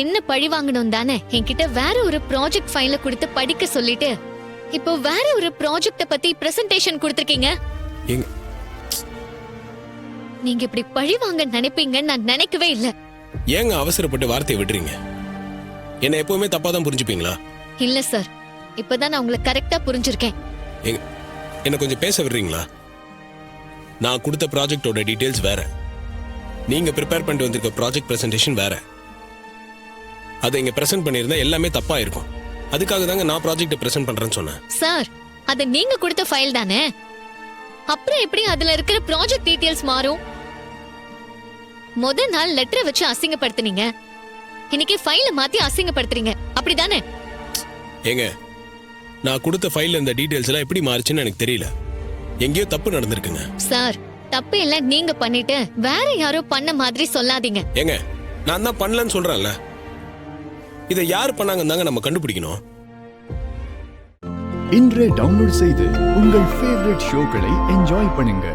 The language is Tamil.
என்ன பழி வாங்கணும் தானே என்கிட்ட வேற ஒரு ப்ராஜெக்ட் ஃபைல கொடுத்து படிக்க சொல்லிட்டு இப்போ வேற ஒரு ப்ராஜெக்ட பத்தி பிரசன்டேஷன் கொடுத்திருக்கீங்க. நீங்க இப்படி பழி வாங்க நினைப்பீங்கன்னு நான் நினைக்கவே இல்ல. ஏங்க அவசரப்பட்டு வார்த்தையை விடுறீங்க? என்ன எப்பவுமே தப்பா தான் புரிஞ்சுப்பீங்களா? இல்ல சார், இப்பதான் நான் உங்களை கரெக்டா புரிஞ்சிருக்கேன். என்ன கொஞ்சம் பேச விடுறீங்களா? நான் கொடுத்த ப்ராஜெக்டோட டீடைல்ஸ் வேற, நீங்க ப்ரிப்பேர் பண்ணிட்டு வந்திருக்க ப்ராஜெக்ட் பிரசன்டேஷன் வேற. அதை இங்க பிரசன்ட் பண்ணியிருந்தா எல்லாமே தப்பா இருக்கும். அதுக்காக தாங்க நான் ப்ராஜெக்ட் பிரசன்ட் பண்றேன்னு சொன்னேன். சார், அது நீங்க கொடுத்த ஃபைல் தானே, அப்புறம் எப்படி அதுல இருக்கிற ப்ராஜெக்ட் டீடைல்ஸ் மாறும்? முதல் நாள் லெட்டரை வச்சு அசிங்கப்படுத்துனீங்க, இன்னைக்கு ஃபைல மாத்தி அசிங்கப்படுத்துறீங்க, அப்படிதானே? ஏங்க, நான் கொடுத்த ஃபைல்ல இந்த டீடைல்ஸ் எல்லாம் எப்படி மாறுச்சுன்னு எனக்கு தெரியல. எங்கேயோ தப்பு நடந்திருக்குங்க. சார், தப்பு எல்லாம் நீங்க பண்ணிட்டு வேற யாரோ பண்ண மாதிரி சொல்லாதீங்க. ஏங்க, நான் தான் பண்ணலன்னு சொல்றேன்ல. இதை யார் பண்ணாங்கன்னு தாங்க நம்ம கண்டுபிடிக்கணும். இன்றே டவுன்லோட் செய்து உங்கள் ஃபேவரட் ஷோக்களை என்ஜாய் பண்ணுங்க.